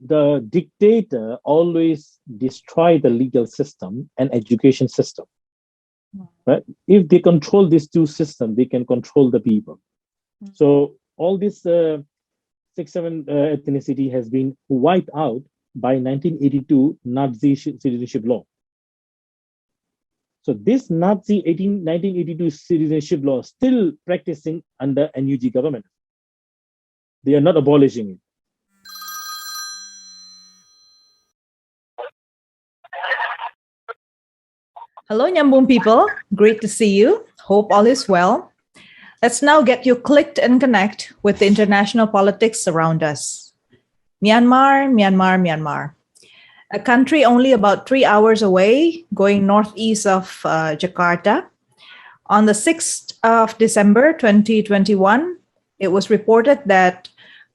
the dictator always destroy the legal system and education system. Right? If they control these two systems, they can control the people. So all this 6-7 ethnicity has been wiped out by 1982 Nazi citizenship law. So this Nazi 1982 citizenship law still practicing under NUG government. They are not abolishing it. Hello, Nyambung people. Great to see you. Hope all is well. Let's now get you clicked and connect with the international politics around us. Myanmar, Myanmar, Myanmar. A country only about 3 hours away, going northeast of Jakarta. On the 6th of December 2021, it was reported that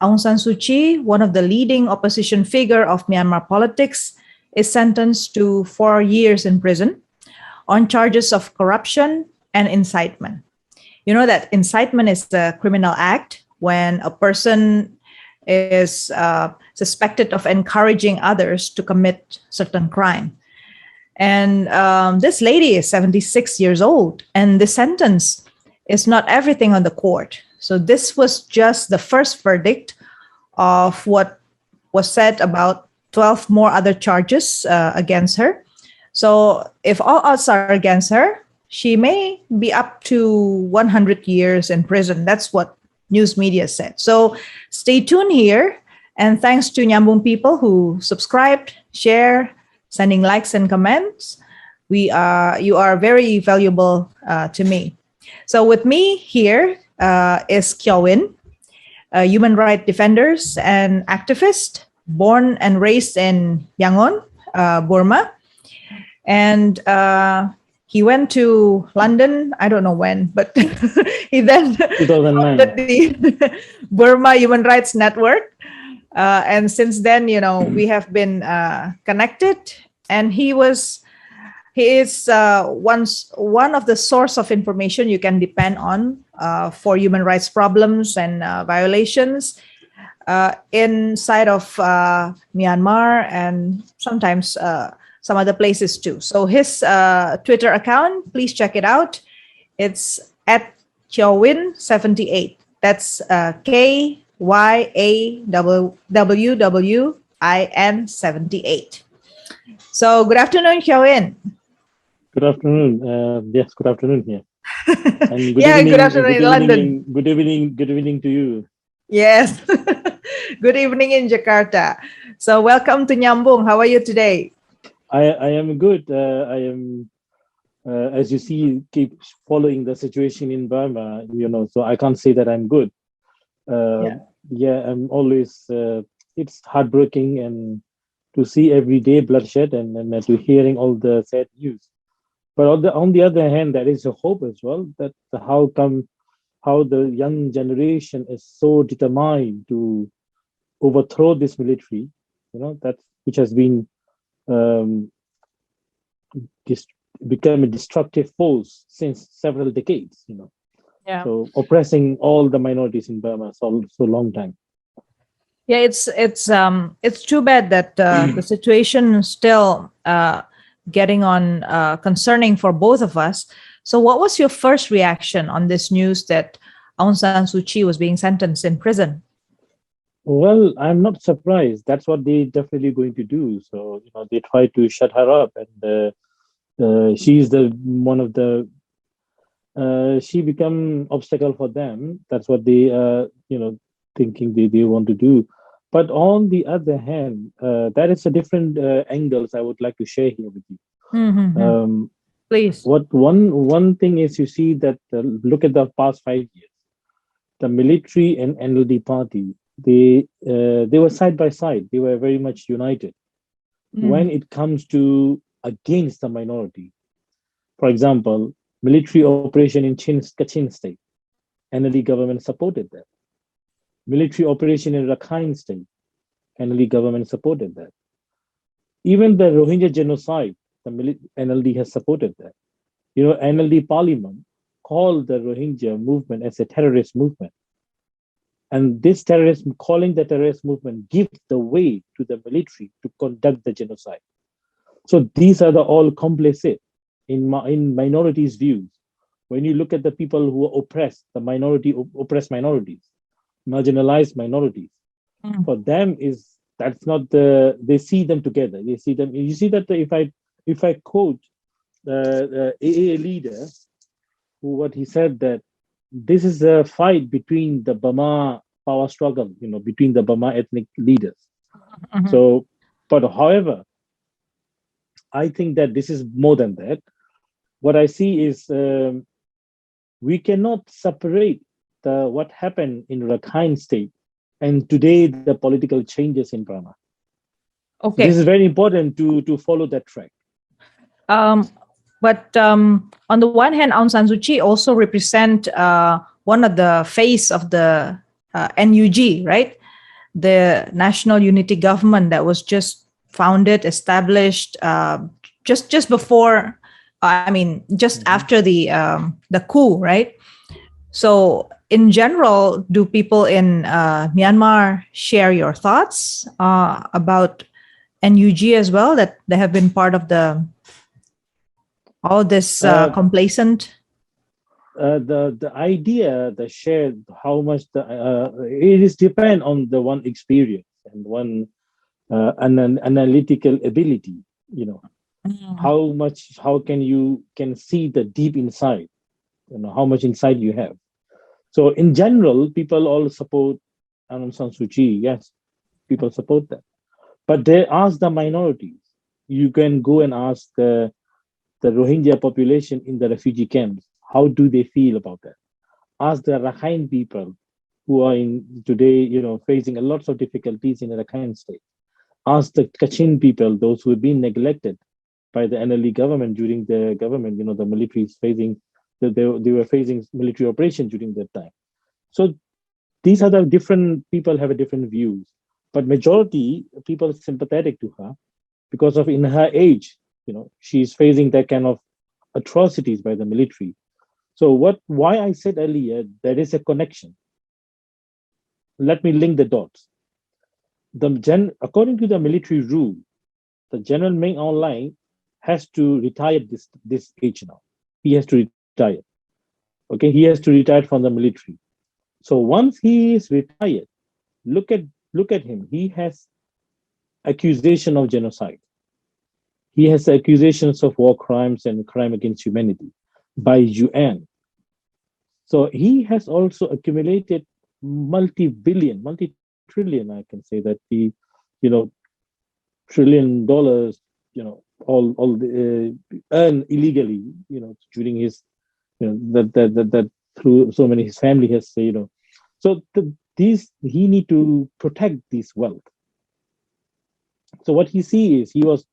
Aung San Suu Kyi, one of the leading opposition figure of Myanmar politics, is sentenced to 4 years in prison on charges of corruption and incitement. You know that incitement is a criminal act when a person is suspected of encouraging others to commit certain crime. And this lady is 76 years old, and the sentence is not everything on the court. So this was just the first verdict of what was said about 12 more other charges against her. So if all odds are against her, she may be up to 100 years in prison. That's what news media said. So stay tuned here. And thanks to Nyambung people who subscribed, share, sending likes and comments. You are very valuable to me. So with me here is Kyaw Win, a human rights defenders and activist, born and raised in Yangon, Burma. And he went to London, I don't know when, but he then founded the Burma Human Rights Network. And since then, we have been connected. And he is one of the source of information you can depend on for human rights problems and violations inside of Myanmar and sometimes some other places too. So his Twitter account, please check it out. It's at Kyaw Win 78. That's KYAWWIN 78. So good afternoon, Kyaw Win. Good afternoon. Yes, good afternoon here. And good afternoon in London. Good evening to you. Yes. Good evening in Jakarta. So welcome to Nyambung. How are you today? I am good. I am, as you see, keep following the situation in Burma, so I can't say that I'm good. I'm always, it's heartbreaking and to see everyday bloodshed and to hearing all the sad news. But on the other hand, there is a hope as well that how the young generation is so determined to overthrow this military, which has been become a destructive force since several decades, so oppressing all the minorities in Burma so long time. Yeah, it's too bad that the situation is still getting on concerning for both of us. So what was your first reaction on this news that Aung San Suu Kyi was being sentenced in prison? Well, I'm not surprised. That's what they definitely going to do. So, they try to shut her up, and she's she become obstacle for them. That's what they, thinking they want to do. But on the other hand, that is a different angles I would like to share here with you. Mm-hmm. Please. What one thing is, you see that look at the past 5 years, the military and NLD party. They were side by side. They were very much united when it comes to against the minority. For example, military operation in Kachin state, NLD government supported that. Military operation in Rakhine state, NLD government supported that. Even the Rohingya genocide, the NLD has supported that. NLD parliament called the Rohingya movement as a terrorist movement. And this terrorism, calling the terrorist movement, gives the way to the military to conduct the genocide. So these are the all complicit in minorities' views. When you look at the people who are oppressed, the oppressed minorities, marginalized minorities, for them is that's not the they see them together. They see them. You see that if I quote the AA leader, who what he said that this is a fight between the Burma power struggle, between the Burma ethnic leaders. So, but however, I think that this is more than that. What I see is we cannot separate what happened in Rakhine State and today the political changes in Burma. Okay. So this is very important to follow that track. But on the one hand, Aung San Suu Kyi also represent one of the face of the NUG, right? The National Unity Government that was just founded, established just before, just after the coup, right? So in general, do people in Myanmar share your thoughts about NUG as well, that they have been part of all this complacent? The idea, the shared, how much it is depend on the one experience and one an analytical ability. How can see the deep inside, how much inside you have. So in general, people all support Aung San Suu Kyi. Yes, people support that. But they ask the minorities. You can go and ask the Rohingya population in the refugee camps. How do they feel about that? Ask the Rakhine people who are today, facing a lots of difficulties in the Rakhine state. Ask the Kachin people, those who have been neglected by the NLD government during the government, the military is facing, they were facing military operation during that time. So these are the different people have a different views, but majority people sympathetic to her because of in her age, she's facing that kind of atrocities by the military. So why I said earlier, there is a connection. Let me link the dots. According to the military rule, the General Meng Online has to retire this age now. He has to retire. Okay, he has to retire from the military. So once he is retired, look at him. He has accusation of genocide. He has accusations of war crimes and crime against humanity by UN. So he has also accumulated multi-trillion, I can say that $1 trillion, all earned illegally, during his, that through so many his family has, so he need to protect this wealth. So what he sees is he was,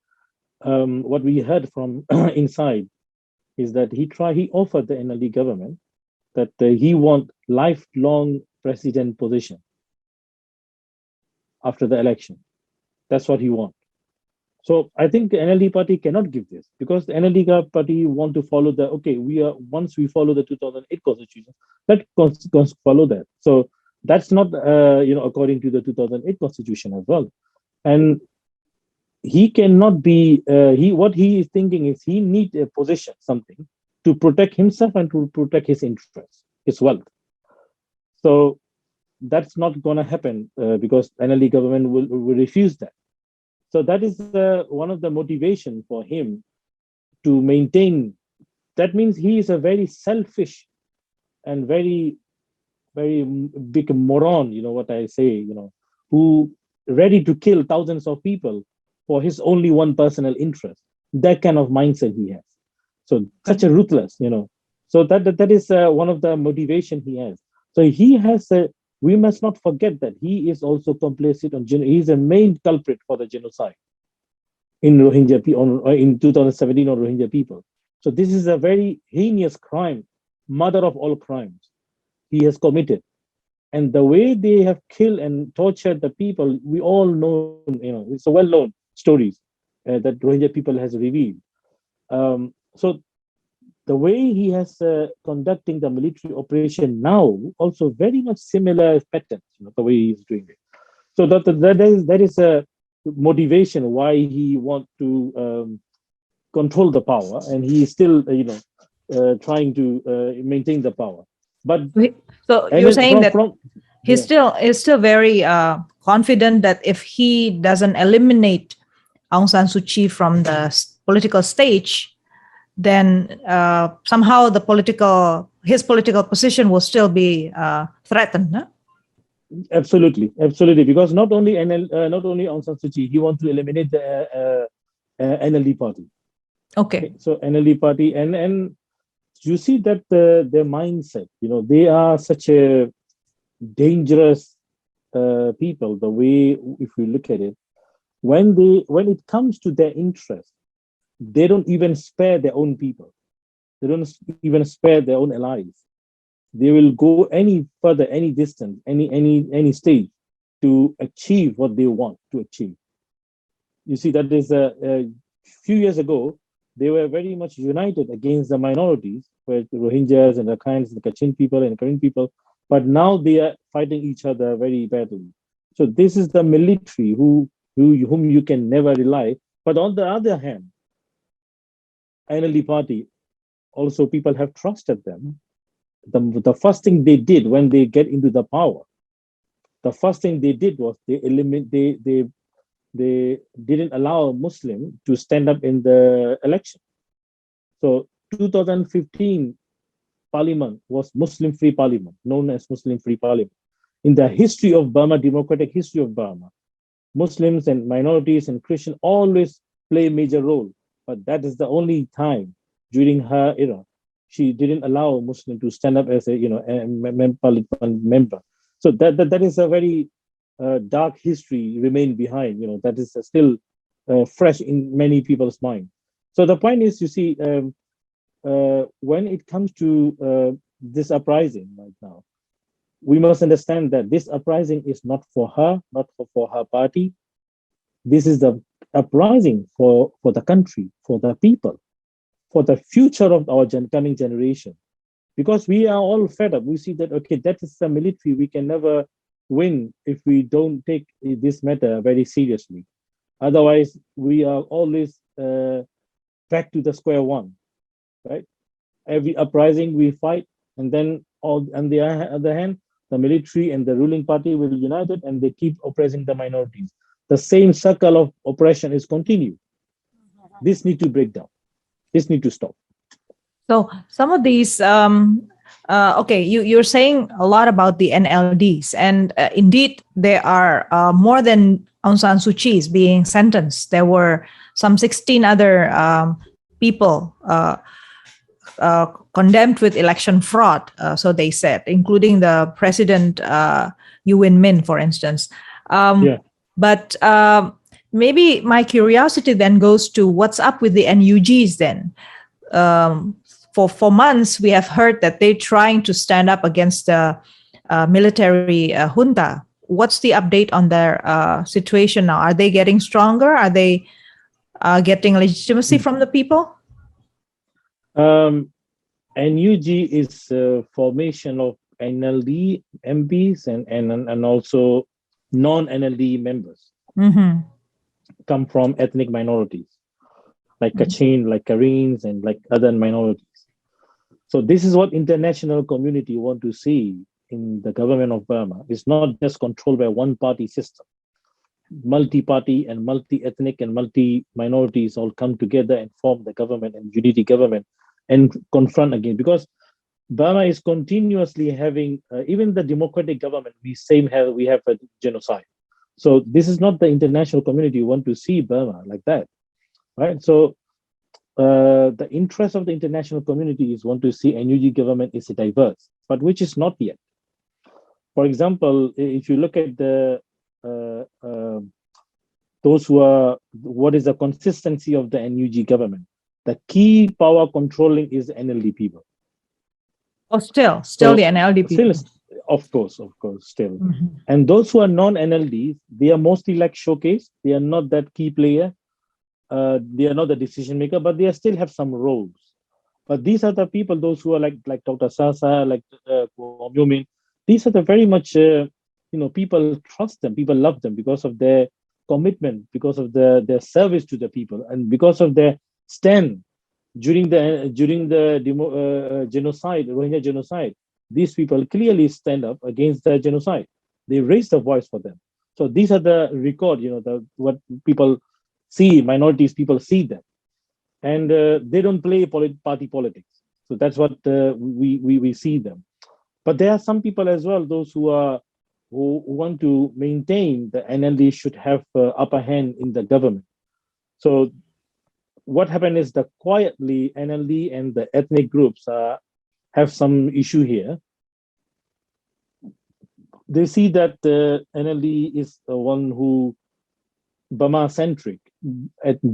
what we heard from inside is that he offered the NLD government that he want lifelong president position after the election. That's what he want. So I think the NLD party cannot give this because the NLD party want to follow once we follow the 2008 constitution, let's follow that. So that's not, according to the 2008 constitution as well. And he cannot be, what he is thinking is he need a position, something to protect himself and to protect his interests, his wealth. So that's not going to happen because NLD government will refuse that. So that is one of the motivation for him to maintain. That means he is a very selfish and very, very big moron, what I say, who ready to kill thousands of people for his only one personal interest. That kind of mindset he has. So such a ruthless, So that is one of the motivation he has. So he has we must not forget that he is also complicit he is a main culprit for the genocide in Rohingya in 2017 on Rohingya people. So this is a very heinous crime, mother of all crimes he has committed. And the way they have killed and tortured the people, we all know, it's a well-known stories that Rohingya people has revealed. So the way he has conducting the military operation now, also very much similar patterns, the way he's doing it. So that is a motivation why he wants to control the power, and he is still, trying to maintain the power. But so you're saying that he's yeah. still very confident that if he doesn't eliminate Aung San Suu Kyi from the political stage, then somehow his political position will still be threatened. Huh? Absolutely, because not only Aung San Suu Kyi, he wants to eliminate the NLD party. Okay. So NLD party, and you see that their mindset, they are such a dangerous people. The way, if we look at it, when it comes to their interest, they don't even spare their own people. They don't even spare their own allies. They will go any further, any distance, any stage to achieve what they want to achieve. You see, that is a few years ago, they were very much united against the minorities, where the Rohingyas and the Rakhines, the Kachin people and Karen people, but now they are fighting each other very badly. So this is the military whom you can never rely. But on the other hand, NLD party, also people have trusted them. The first thing they did when they get into the power, the first thing they did was they didn't allow a Muslim to stand up in the election. So 2015 parliament was Muslim-free parliament, known as Muslim-free parliament. In the history of Burma, democratic history of Burma, Muslims and minorities and Christians always play a major role. But that is the only time during her era she didn't allow a Muslim to stand up as a member. So that is a very dark history remain behind. That is still fresh in many people's mind. So the point is, you see, when it comes to this uprising right now, we must understand that this uprising is not for her, not for her party. This is the uprising for the country, for the people, for the future of our coming generation. Because we are all fed up. We see that, okay, that is the military. We can never win if we don't take this matter very seriously. Otherwise, we are always back to the square one, right? Every uprising we fight, and then on the other hand, the military and the ruling party will unite it, and they keep oppressing the minorities. The same circle of oppression is continued. This need to break down. This need to stop. So some of these, okay, you're saying a lot about the NLDs, and indeed there are more than Aung San Suu Kyi being sentenced. There were some 16 other people condemned with election fraud, so they said, including the president, Kyaw Win, for instance. But maybe my curiosity then goes to what's up with the NUGs then. For months, we have heard that they're trying to stand up against the military junta. What's the update on their situation now? Are they getting stronger? Are they getting legitimacy from the people? NUG is a formation of NLD MPs and also non-NLD members. Come from ethnic minorities, like Kachin, like Kareens, and like other minorities. So this is what international community want to see in the government of Burma. It's not just controlled by one party system. Multi-party and multi-ethnic and multi-minorities all come together and form the government and unity government and confront again. Because Burma is continuously having, even the democratic government, we have a genocide. So this is not the international community want to see Burma like that, right? So the interest of the international community is want to see NUG government is diverse, but which is not yet. For example, if you look at the those who are, what is the consistency of the NUG government? The key power controlling is NLD people. Oh, still the NLD people. Still, of course, still. And those who are non-NLD, they are mostly like showcase. They are not that key player. They are not the decision maker, but they still have some roles. But these are the people, those who are like Dr. Sasa, like Kwom Yomin. These are the very much, people trust them, people love them because of their commitment, because of their service to the people, and because of their stand during the genocide, Rohingya genocide. These people clearly stand up against the genocide. They raise the voice for them. So these are the record, the what people see, minorities people see them, and they don't play party politics. So that's what we see them. But there are some people as well, those who want to maintain the NLD should have upper hand in the government. So what happened is that quietly NLD and the ethnic groups have some issue here. They see that NLD is the one who Burma centric,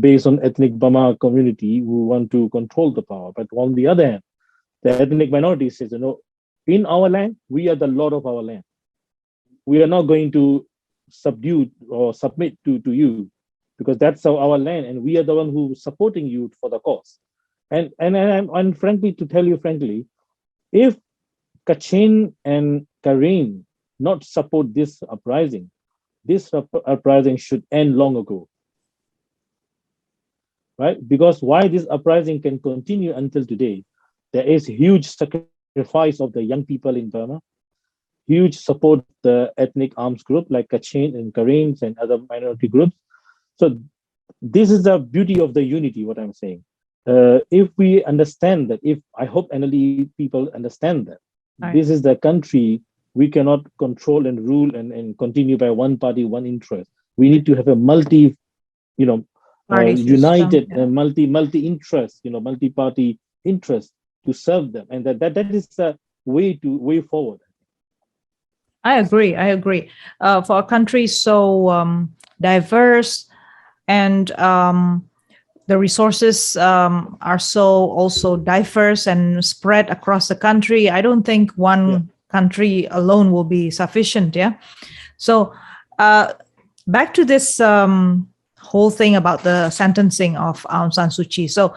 based on ethnic Burma community who want to control the power. But on the other hand, the ethnic minority says, in our land, we are the lord of our land. We are not going to subdue or submit to you, because that's our land, and we are the one who supporting you for the cause. And frankly, to tell you frankly, if Kachin and Karen not support this uprising should end long ago, right? Because why this uprising can continue until today, there is huge sacrifice of the young people in Burma, huge support the ethnic arms group like Kachin and Kareens and other minority groups. So this is the beauty of the unity, what I'm saying. If we understand that, if I hope NLD people understand that, right, this is the country, we cannot control and rule and continue by one party, one interest. We need to have a united, multi interest, multi-party interest to serve them, and that is the way forward. I agree. For a country so diverse, and the resources are so also diverse and spread across the country, I don't think one country alone will be sufficient. Yeah. So back to this whole thing about the sentencing of Aung San Suu Kyi. So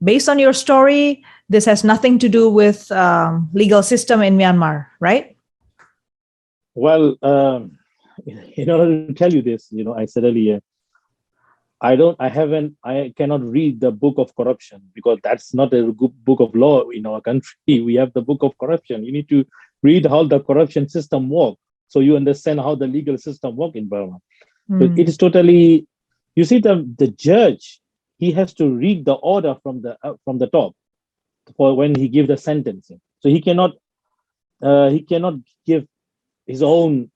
based on your story, this has nothing to do with legal system in Myanmar, right? Well, in order to tell you this, I said earlier, I cannot read the book of corruption, because that's not a good book of law in our country. We have the book of corruption. You need to read how the corruption system works, so you understand how the legal system works in Burma. So it is totally, you see, the judge, he has to read the order from the top for when he gives the sentencing. So he cannot give his own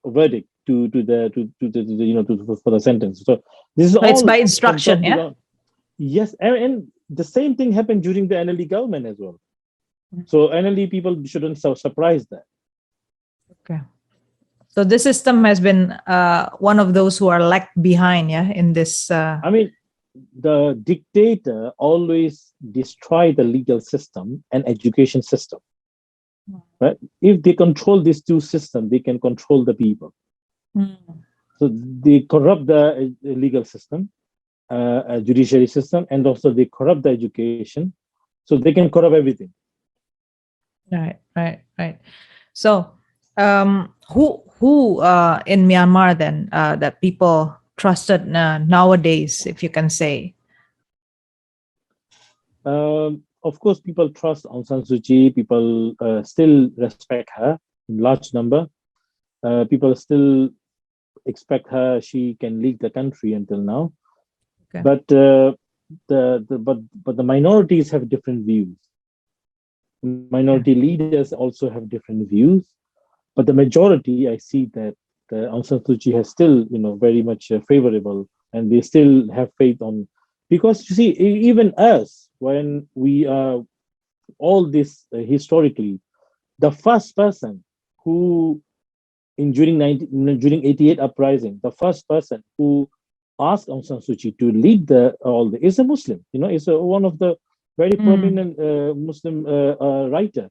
verdict for the sentence. So this is all. It's by instruction, yeah. Yes, and the same thing happened during the NLD government as well. So NLD people shouldn't be surprised that. Okay. So this system has been one of those who are lagged behind, yeah, in this. I mean, the dictator always destroy the legal system and education system. Right? If they control these two systems, they can control the people. So they corrupt the legal system, judiciary system, and also they corrupt the education. So they can corrupt everything. Right. So who in Myanmar then that people trusted nowadays, if you can say? Of course, people trust Aung San Suu Kyi. People still respect her in large number. People still expect her. She can lead the country until now. Okay. But the minorities have different views. Minority leaders also have different views. But the majority, I see that Aung San Suu Kyi has still, very much favorable, and they still have faith on. Because you see, even us, when we are all this historically, the first person who during 88 uprising, the first person who asked Aung San Suu Kyi to lead is a Muslim. Is one of the very prominent Muslim writer.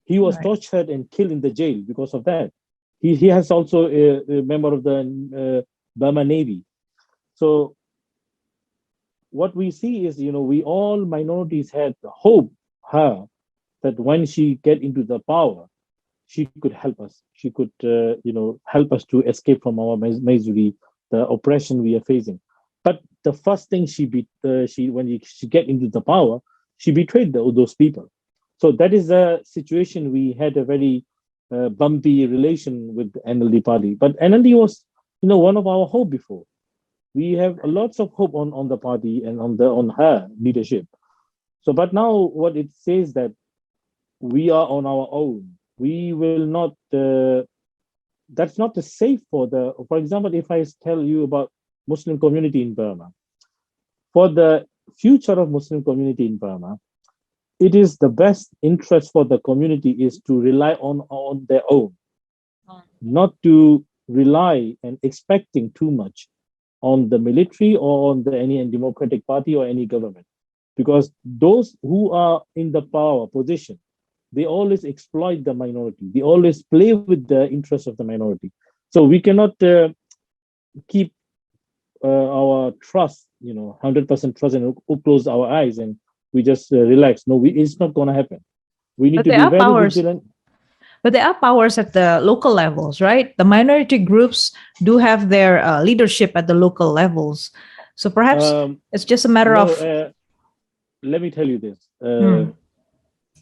He was tortured and killed in the jail because of that. He has also a member of the Burma Navy. So what we see is, we all minorities had hope her that when she get into the power, she could help us. She could, help us to escape from our misery, the oppression we are facing. But the first thing she get into the power, she betrayed those people. So that is a situation. We had a very bumpy relation with the NLD party, but NLD was, one of our hope before. We have lots of hope on the party and on her leadership. So, but now what it says that we are on our own. We will not. That's not the safe for the. For example, if I tell you about Muslim community in Burma, for the future of Muslim community in Burma, it is the best interest for the community is to rely on their own, not to rely and expecting too much on the military or on any democratic party or any government, because those who are in the power position, they always exploit the minority. They always play with the interests of the minority. So we cannot keep our trust, 100% trust, and close our eyes and we just relax. No, it's not going to happen. We need But to there be are very powers. vigilant. But there are powers at the local levels, right? The minority groups do have their leadership at the local levels. So perhaps it's just a matter No, of. let me tell you this.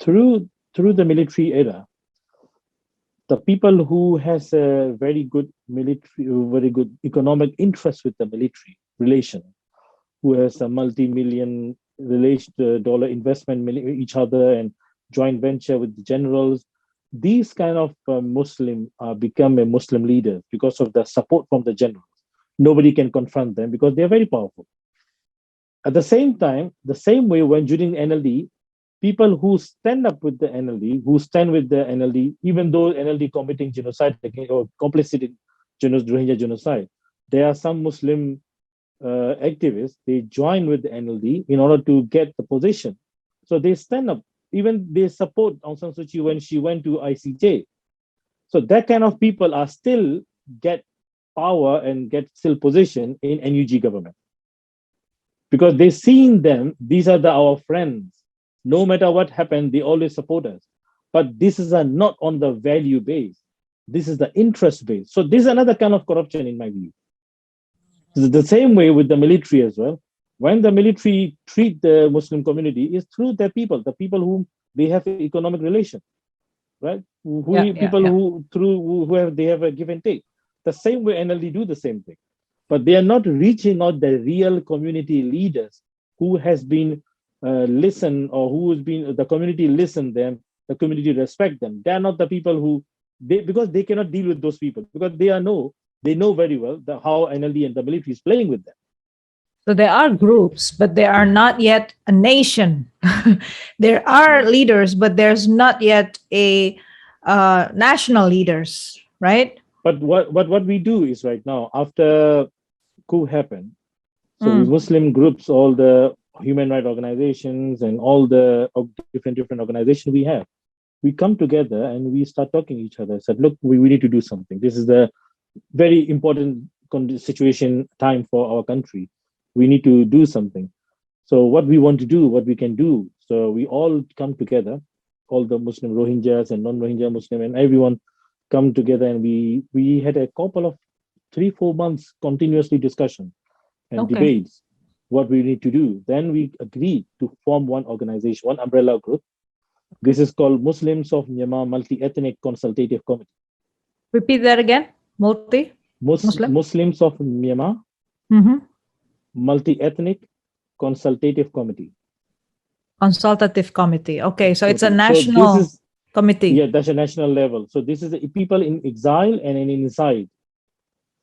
Through the military era, the people who has a very good military, very good economic interest with the military relation, who has a multi-million dollar investment each other and joint venture with the generals, these kind of Muslim become a Muslim leader because of the support from the generals. Nobody can confront them because they are very powerful. At the same time, the same way when during NLD, people who stand up with the NLD, who stand with the NLD, even though NLD committing genocide or complicit in Rohingya genocide, there are some Muslim activists, they join with the NLD in order to get the position. So they stand up, even they support Aung San Suu Kyi when she went to ICJ. So that kind of people are still get power and get still position in NUG government. Because they seen them, these are our friends. No matter what happened, they always support us. But this is not on the value base. This is the interest base. So this is another kind of corruption in my view. The same way with the military as well. When the military treat the Muslim community is through their people, the people whom they have economic relation, right? They have a give and take. The same way NLD do the same thing, but they are not reaching out the real community leaders who has been listen, or who has been the community listen them, the community respect them. They are not the people who because they cannot deal with those people because they know very well how NLD and the military is playing with them. So there are groups, but they are not yet a nation. There are leaders, but there's not yet a national leaders, right? But what we do is right now, after coup happened, so we Muslim groups, all the human rights organizations and all the different organizations we come together and we start talking to each other. Said, look, we need to do something. This is the very important situation time for our country. We need to do something. So what we want to do, what we can do. So we all come together, all the Muslim Rohingyas and non-Rohingya Muslim and everyone come together, and we had a couple of 3-4 months continuously discussion and debates what we need to do. Then we agreed to form one organization, one umbrella group. This is called Muslims of Myanmar Multi-Ethnic Consultative Committee. Repeat that again. Muslims of Myanmar Multi-Ethnic Consultative Committee. Consultative committee. Okay, so it's a national committee. Yeah, that's a national level. So this is the people in exile and inside,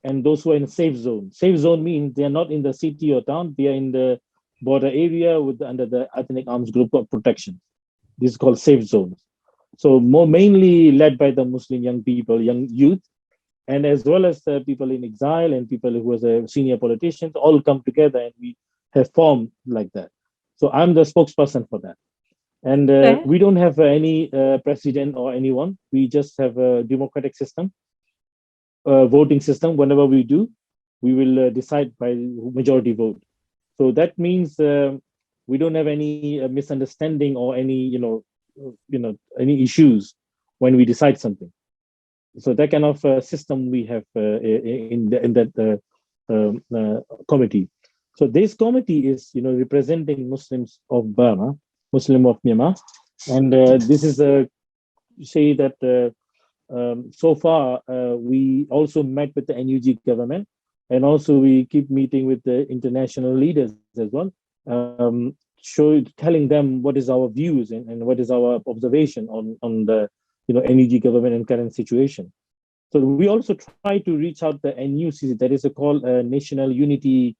and those who are in a safe zone. Safe zone means they are not in the city or town. They are in the border area under the ethnic arms group of protection. This is called safe zones. So mainly led by the Muslim young people, young youth, and as well as the people in exile and people who are senior politicians, all come together and we have formed like that. So I'm the spokesperson for that. And we don't have any president or anyone. We just have a democratic system, voting system. Whenever we do, we will decide by majority vote. So that means We don't have any misunderstanding or any, any issues when we decide something. So that kind of system we have in that committee. So this committee is, representing Muslims of Burma, Muslim of Myanmar, and this is say that so far we also met with the NUG government, and also we keep meeting with the international leaders as well, telling them what is our views and what is our observation on the NUG government and current situation. So we also try to reach out the NUCC, that is called National Unity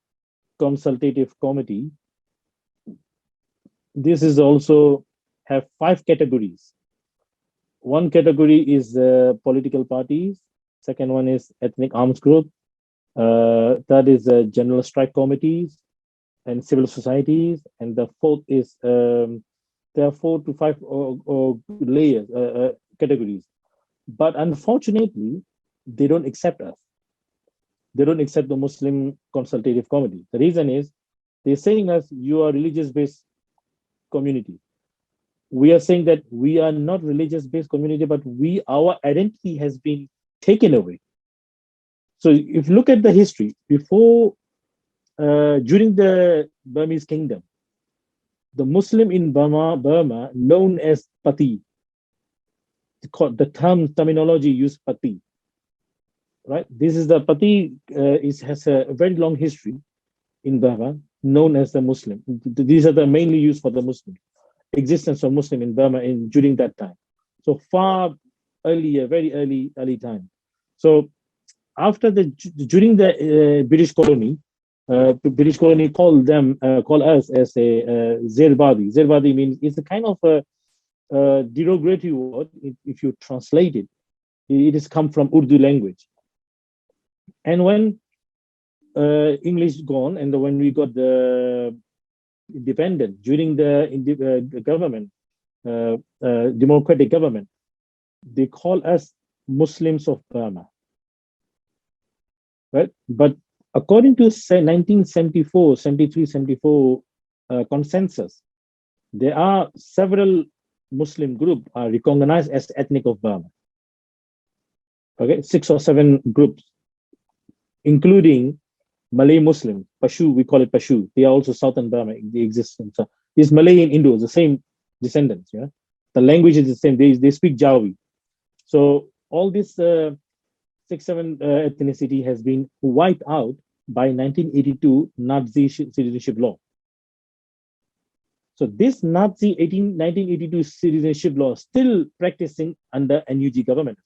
Consultative Committee. This is also have 5 categories. One category is political parties. Second one is ethnic arms group. Third is general strike committees and civil societies. And the fourth is there are 4 to 5 layers, categories. But unfortunately, they don't accept us. They don't accept the Muslim Consultative Committee. The reason is they're saying us, you are religious-based community. We are saying that we are not religious-based community, but our identity has been taken away. So if you look at the history, before, during the Burmese kingdom, the Muslim in Burma known as Pati, the terminology used Pati, right? This is the Pati has a very long history in Burma, known as the Muslim. These are the mainly used for the Muslim existence of Muslim in Burma during that time. So far earlier, very early time. So after during the British colony called us as a Zerbadi. Zerbadi means it's a kind of a derogatory word. If you translate it, it has come from Urdu language. And when English gone, and when we got the independent during the government, democratic government, they call us Muslims of Burma, right? But according to 1974, 73, 74 consensus, there are several Muslim groups are recognized as ethnic of Burma. Okay, 6 or 7 groups, including Malay Muslim, Pashu, we call it Pashu. They are also Southern Burma. They exist. So it's Malay and Indo, the same descendants. Yeah, the language is the same. They speak Jawi. So all this 6, 7 ethnicity has been wiped out by 1982 Nazi citizenship law. So this Nazi 1982 citizenship law still practicing under NUG government.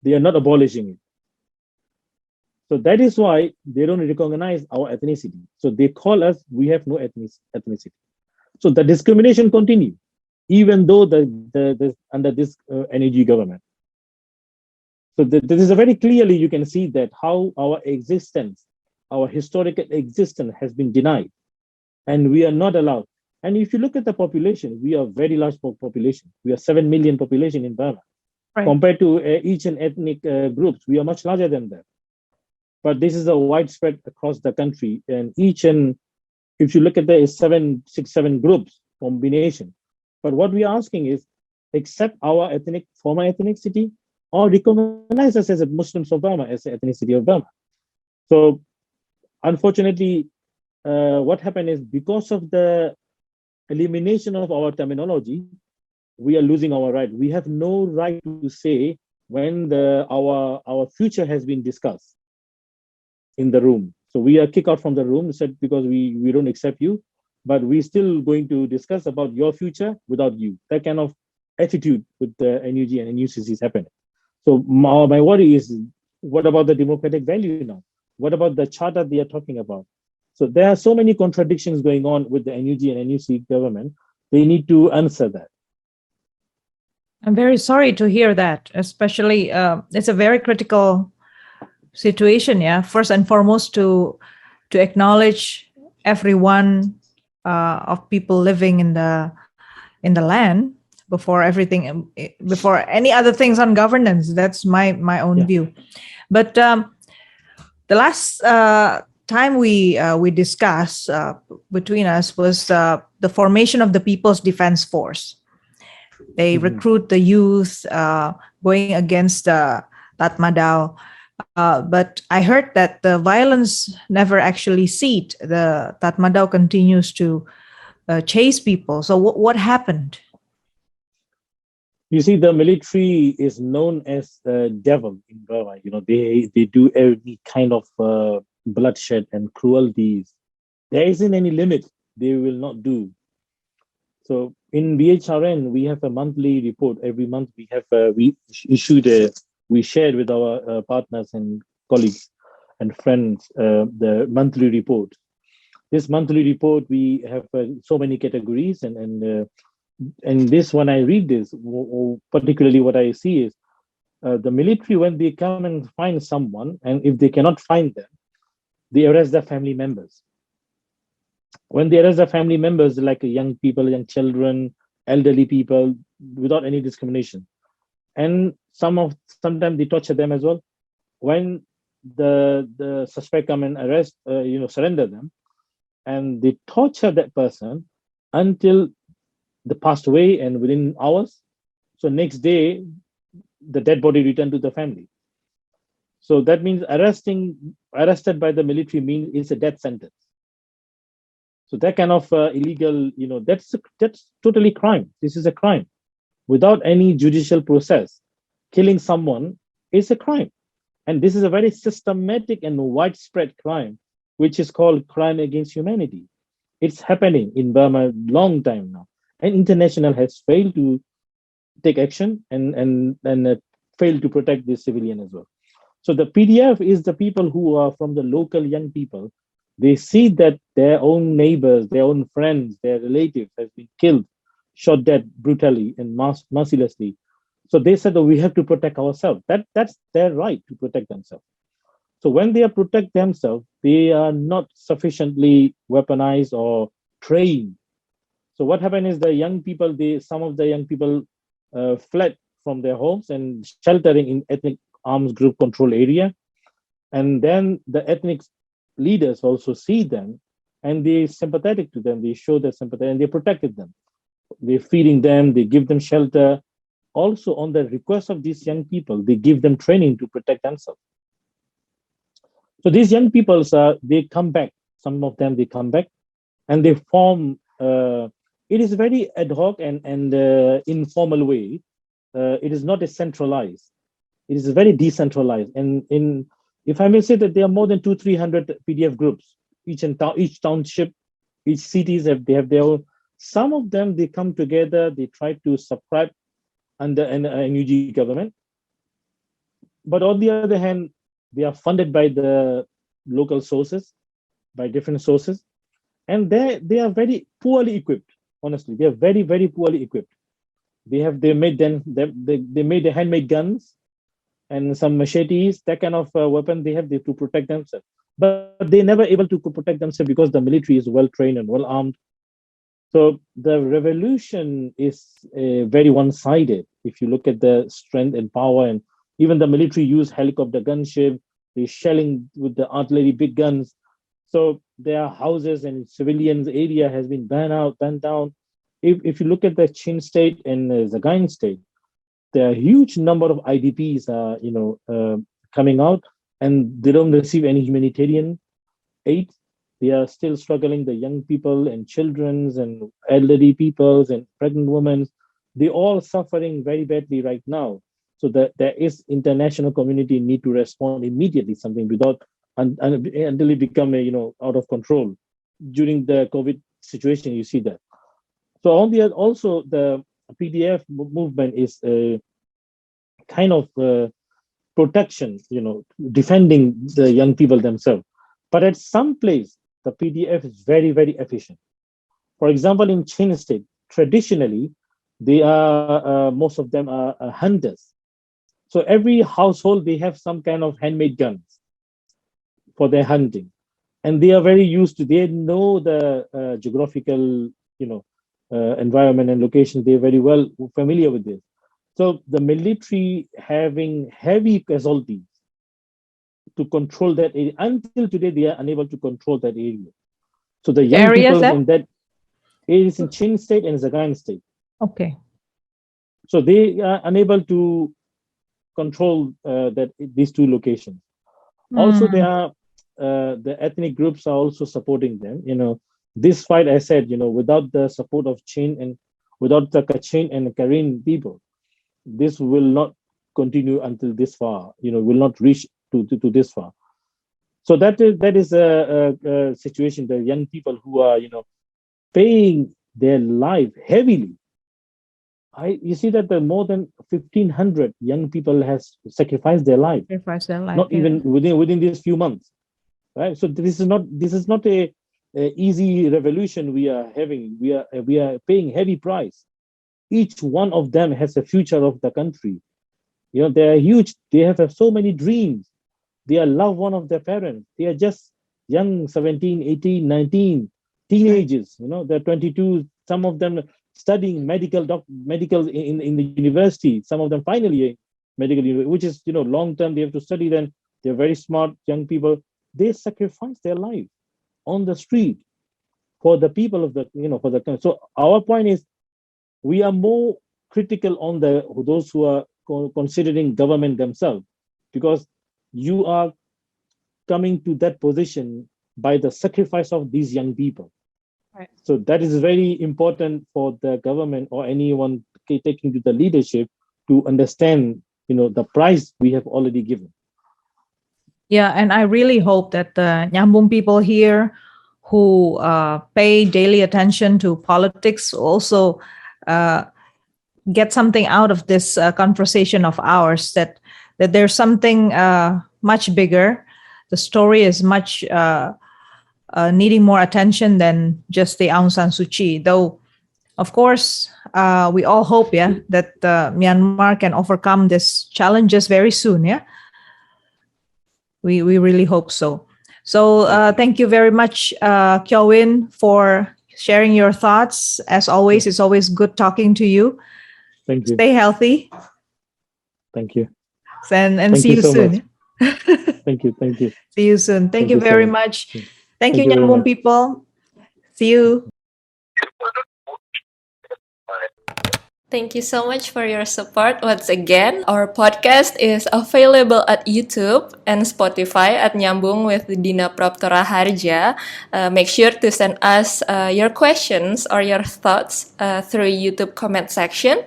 They are not abolishing it. So that is why they don't recognize our ethnicity. So they call us, we have no ethnicity. So the discrimination continues, even though under this NUG government. So this is a very clearly, you can see that how our existence, our historical existence has been denied, and we are not allowed. And if you look at the population, we are a very large population. We are 7 million population in Burma. Right. Compared to each and ethnic groups, we are much larger than that. But this is a widespread across the country, and if you look at the 6, 7 groups combination. But what we are asking is, accept our former ethnicity, or recognize us as a Muslims of Burma, as the ethnicity of Burma. So unfortunately, what happened is, because of the elimination of our terminology, we are losing our right. We have no right to say when our future has been discussed in the room. So we are kicked out from the room, said because we don't accept you, but we're still going to discuss about your future without you. That kind of attitude with the NUG and NUCC is happening. So my worry is, what about the democratic value now? What about the charter they are talking about? So there are so many contradictions going on with the NUG and NUC government. They need to answer that. I'm very sorry to hear that, especially it's a very critical situation. Yeah, first and foremost, to acknowledge everyone of people living in the land before everything, before any other things on governance. That's my own view. But the last time we discussed between us was the formation of the People's Defense Force. They recruit the youth going against Tatmadaw. But I heard that the violence never actually ceased. The Tatmadaw continues to chase people. So what happened? You see, the military is known as the devil in Burma. They do any kind of bloodshed and cruelties. There isn't any limit they will not do. So in BHRN, we have a monthly report. Every month we have we shared with our partners and colleagues and friends the monthly report. This monthly report, we have so many categories, and this, when I read this, particularly what I see is the military, when they come and find someone, and if they cannot find them, they arrest their family members. When they arrest their family members, like young people, young children, elderly people, without any discrimination, and sometimes they torture them as well. When the suspect come and arrest, surrender them, and they torture that person until they passed away, and within hours, so next day, the dead body returned to the family. So that means arrested by the military means it's a death sentence. So that kind of illegal, that's totally crime. This is a crime. Without any judicial process, killing someone is a crime. And this is a very systematic and widespread crime, which is called crime against humanity. It's happening in Burma a long time now. And international has failed to take action and failed to protect the civilian as well. So the PDF is the people who are from the local young people. They see that their own neighbors, their own friends, their relatives have been killed, shot dead brutally and mercilessly. So they said that we have to protect ourselves. That's their right to protect themselves. So when they protect themselves, they are not sufficiently weaponized or trained. So what happened is some of the young people fled from their homes and sheltering in ethnic arms group control area. And then the ethnic leaders also see them and they're sympathetic to them. They show their sympathy and they protected them. They're feeding them, they give them shelter. Also, on the request of these young people, they give them training to protect themselves. So these young people, they come back. Some of them, they come back and they form, it is very ad hoc and informal way. It is not a centralized. It is very decentralized. And if I may say that there are more than 200-300 PDF groups, each township, each cities they have their own. Some of them, they come together, they try to subscribe under an NUG government. But on the other hand, they are funded by the local sources, by different sources. And they are very poorly equipped, honestly. They are very, very poorly equipped. They made the handmade guns and some machetes, that kind of weapon they have to protect themselves. But they're never able to protect themselves because the military is well trained and well armed. So the revolution is very one-sided. If you look at the strength and power, and even the military use helicopter gunship, they're shelling with the artillery big guns. So their houses and civilians area has been burned down. If you look at the Chin state and Zagain state, there are a huge number of IDPs coming out, and they don't receive any humanitarian aid. They are still struggling. The young people and children and elderly peoples and pregnant women, they all suffering very badly right now. So that there is international community need to respond immediately, something without until it become out of control. During the COVID situation, you see that. So also the PDF movement is a kind of protection, defending the young people themselves. But at some place, the PDF is very, very efficient. For example, in Chin state, traditionally, they are most of them are hunters. So every household, they have some kind of handmade guns for their hunting. And they are very used to, they know the geographical, environment and location. They're very well familiar with this. So the military having heavy casualties to control that area. Until today, they are unable to control that area. So the young Areas people there? in that area is in Chin State and Zagain State. Okay. So they are unable to control these two locations. Also, they are the ethnic groups are also supporting them. This fight, I said, without the support of Chin and without the Kachin and Karen people, this will not continue until this far. Will not reach to this far. So that is a situation. The young people who are paying their life heavily. You see that the more than 1,500 young people has sacrificed their life. Not even within these few months, right? So this is not a easy revolution we are having. We are paying heavy price. Each one of them has a future of the country. They are huge. They have so many dreams. They are love one of their parents. They are just young, 17, 18, 19, teenagers. They're 22. Some of them studying medical in the university. Some of them finally medical, which is long term. They have to study. Then they're very smart young people. They sacrifice their life on the street for the people of the for the country. So our point is, we are more critical on those who are considering government themselves, because you are coming to that position by the sacrifice of these young people. Right. So that is very important for the government or anyone taking to the leadership to understand, the price we have already given. Yeah, and I really hope that the Nyambung people here who pay daily attention to politics also get something out of this conversation of ours, that there's something much bigger. The story is much needing more attention than just the Aung San Suu Kyi. Though, of course, we all hope, that Myanmar can overcome these challenges very soon. Yeah, we really hope so. So thank you very much, Kyaw Win, for sharing your thoughts. As always, it's always good talking to you. Thank you. Stay healthy. Thank you. And see you so soon. Much. Thank you. See you soon. Thank you very much. Thank you, very Nyambung much. people. See you. Thank you so much for your support once again. Our podcast is available at YouTube and Spotify at Nyambung with Dina Praptora Harja. Make sure to send us your questions or your thoughts through YouTube comment section.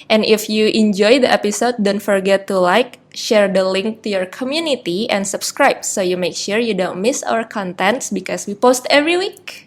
And if you enjoy the episode, don't forget to like, share the link to your community, and subscribe so you make sure you don't miss our contents because we post every week.